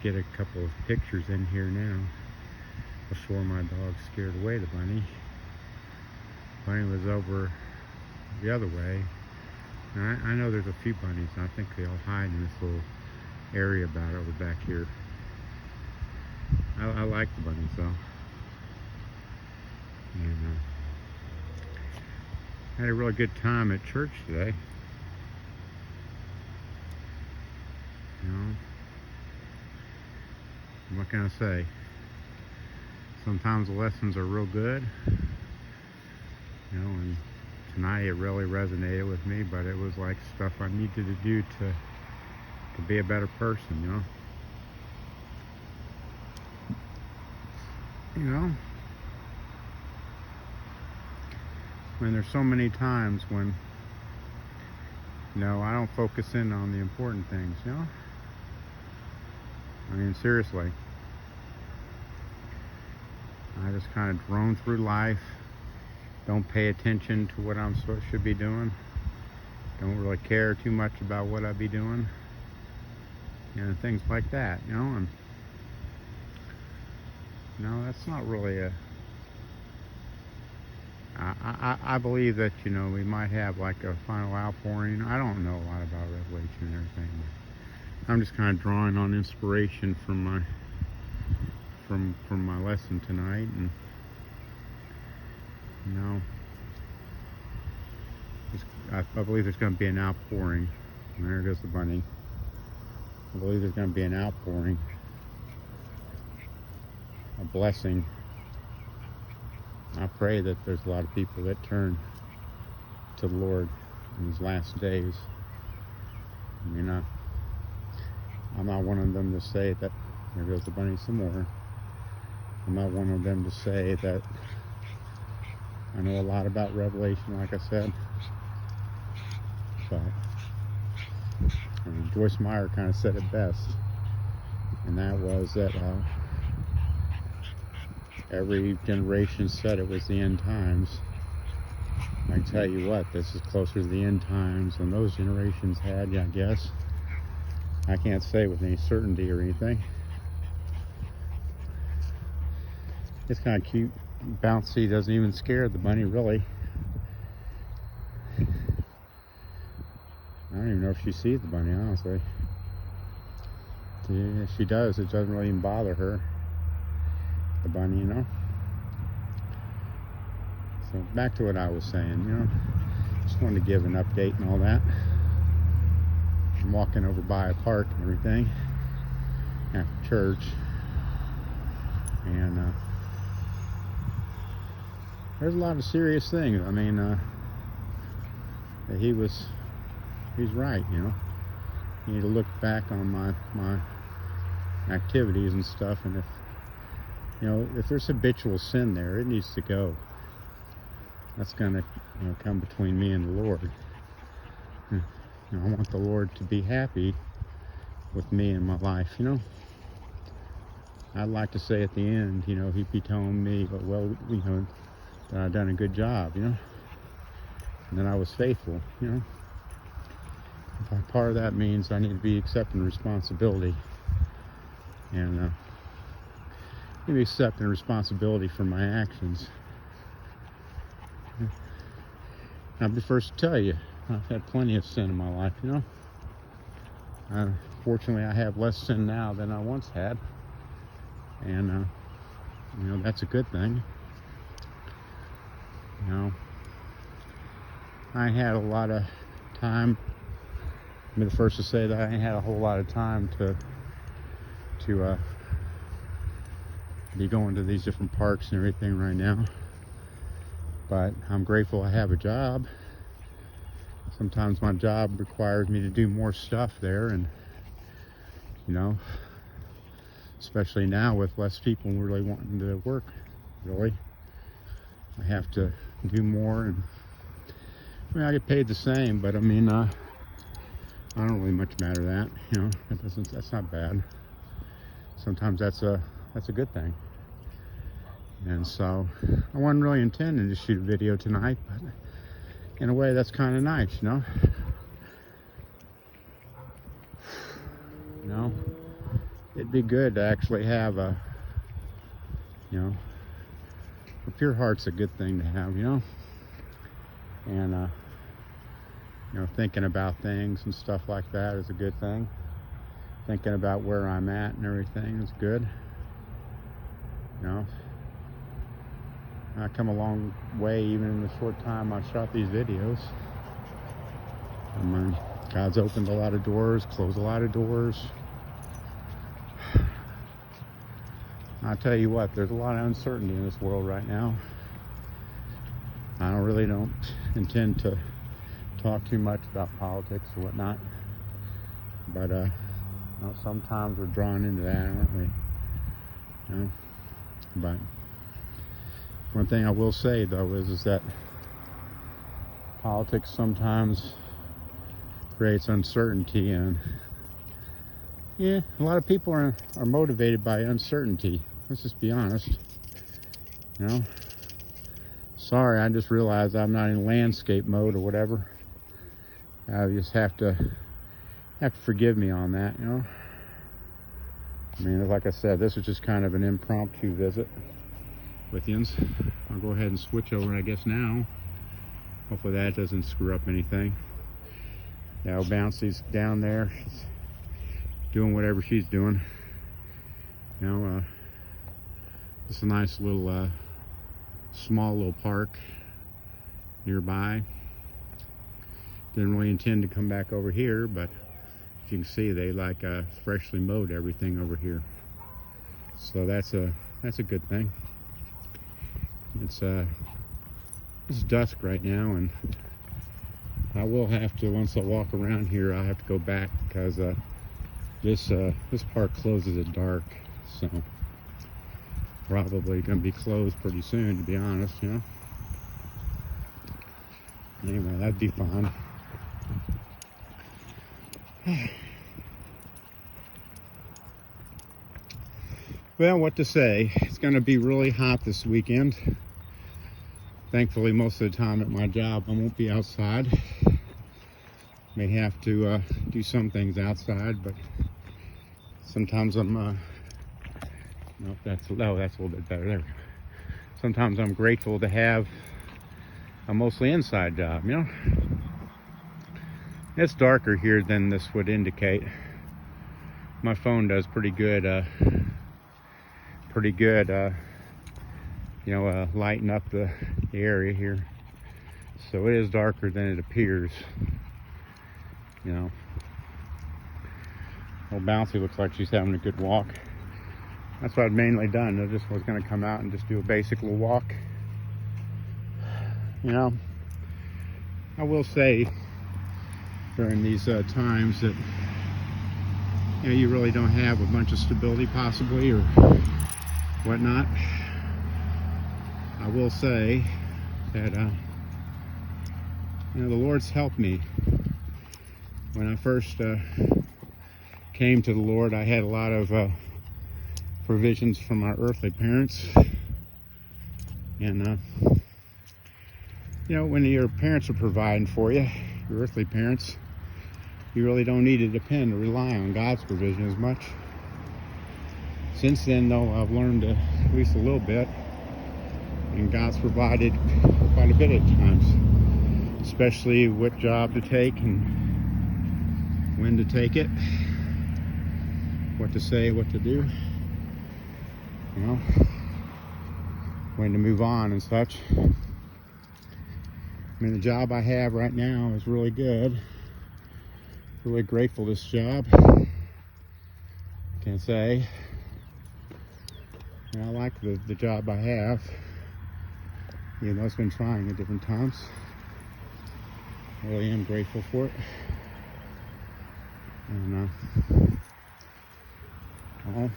get a couple of pictures in here now before my dog scared away the bunny. Bunny was over the other way. And I know there's a few bunnies, and I think they all hide in this little area about over back here. I like the bunnies though. And had a really good time at church today. You know, what can I say? Sometimes the lessons are real good, you know, and tonight it really resonated with me, but it was like stuff I needed to do to be a better person, you know. You know, when there's so many times when, you know, I don't focus in on the important things, you know. I mean, seriously. I just kind of drone through life, don't pay attention to what I'm should be doing, don't really care too much about what I be doing, and things like that, you know. And no, that's not really a. I believe that, you know, we might have like a final outpouring. I don't know a lot about Revelation and everything, but I'm just kind of drawing on inspiration from my lesson tonight. And you know, I believe there's going to be an outpouring. And there goes the bunny. I believe there's going to be an outpouring, a blessing. I pray that there's a lot of people that turn to the Lord in these last days. I mean, I'm not one of them to say that, there goes the bunny some more. I'm not one of them to say that I know a lot about Revelation, like I said. But I mean, Joyce Meyer kind of said it best, and that was that every generation said it was the end times. I can tell you what, this is closer to the end times than those generations had, I guess. I can't say with any certainty or anything. It's kind of cute, bouncy, doesn't even scare the bunny, really. I don't even know if she sees the bunny, honestly. Yeah, she does, it doesn't really even bother her. The bunny, you know. So back to what I was saying, you know, just wanted to give an update and all that. I'm walking over by a park and everything after church, and there's a lot of serious things. I mean, he's right, you know. You need to look back on my activities and stuff, and if, you know, if there's habitual sin there, it needs to go. That's gonna, you know, come between me and the Lord. You know, I want the Lord to be happy with me in my life, you know. I'd like to say at the end, you know, he'd be telling me, well, you know, that I've done a good job, you know, and that I was faithful, you know. Part of that means I need to be accepting responsibility, and maybe accepting responsibility for my actions. I'll be first to tell you, I've had plenty of sin in my life, you know. Fortunately, I have less sin now than I once had, and you know, that's a good thing. You know, I had a lot of time. I'm the first to say that I ain't had a whole lot of time to be going to these different parks and everything right now. But I'm grateful I have a job. Sometimes my job requires me to do more stuff there, and you know, especially now with less people really wanting to work, really, I have to do more. And I mean, I get paid the same, but I mean, I don't really much matter that, you know. That's not bad. Sometimes that's a good thing. And so I wasn't really intending to shoot a video tonight, but in a way that's kind of nice, you know. You know, it'd be good to actually have a, you know, a pure heart's a good thing to have, you know, and you know, thinking about things and stuff like that is a good thing. Thinking about where I'm at and everything is good. You know, I've come a long way even in the short time I shot these videos. God's opened a lot of doors, closed a lot of doors. I'll tell you what, there's a lot of uncertainty in this world right now. I don't intend to talk too much about politics or whatnot, but you know, sometimes we're drawn into that, aren't we? You know? But one thing I will say though is that politics sometimes creates uncertainty, and yeah, a lot of people are motivated by uncertainty. Let's just be honest. You know, sorry, I just realized I'm not in landscape mode or whatever. I just have to forgive me on that, you know. I mean, like I said, this is just kind of an impromptu visit with yins. I'll go ahead and switch over, I guess, now. Hopefully that doesn't screw up anything. Now Bouncy's down there. She's doing whatever she's doing. You know, it's a nice little, small little park nearby. Didn't really intend to come back over here, but as you can see, they like freshly mowed everything over here. So that's a good thing. It's dusk right now, and I will have to, once I walk around here, I'll have to go back because this park closes at dark, so probably gonna be closed pretty soon, to be honest, you know. Anyway, that'd be fun. Well, what to say? It's going to be really hot this weekend. Thankfully, most of the time at my job, I won't be outside. May have to do some things outside, but sometimes I'm, nope, that's a little bit better. There we go. Sometimes I'm grateful to have a mostly inside job, you know. It's darker here than this would indicate. My phone does pretty good, you know, lighten up the area here. So it is darker than it appears, you know. Old Bouncy looks like she's having a good walk. That's what I've mainly done. I just was going to come out and just do a basic little walk. You know, I will say during these times that, you know, you really don't have a bunch of stability possibly or whatnot. I will say that you know, the Lord's helped me. When I first came to the Lord, I had a lot of provisions from my earthly parents, and you know, when your parents are providing for you, your earthly parents, you really don't need to depend or rely on God's provision as much. Since then, though, I've learned at least a little bit, and God's provided quite a bit at times, especially what job to take and when to take it, what to say, what to do, you know, when to move on and such. I mean, the job I have right now is really good. Really grateful for this job. Can't say. And I like the job I have. You know, it's been trying at different times. I really am grateful for it. And well,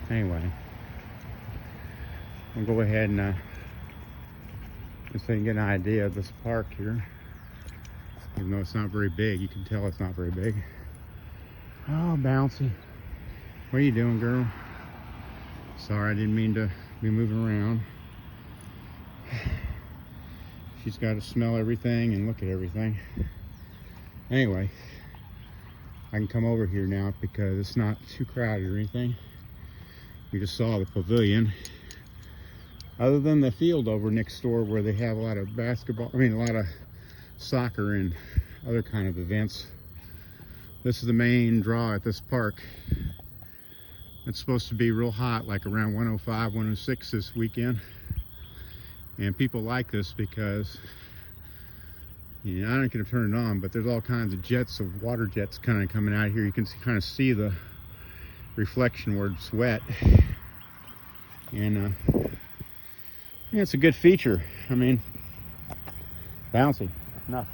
anyway, I'll go ahead and just so you can get an idea of this park here. Even though it's not very big, you can tell it's not very big. Oh, Bouncy. What are you doing, girl? Sorry, I didn't mean to be moving around. She's got to smell everything and look at everything. Anyway, I can come over here now because it's not too crowded or anything. You just saw the pavilion. Other than the field over next door where they have a lot of basketball, a lot of soccer and other kind of events. This is the main draw at this park. It's supposed to be real hot, like around 105, 106 this weekend. And people like this because, I don't get to turn it on, but there's all kinds of jets of water jets kind of coming out here. You can kind of see the reflection where it's wet. And yeah, it's a good feature. Bouncy enough.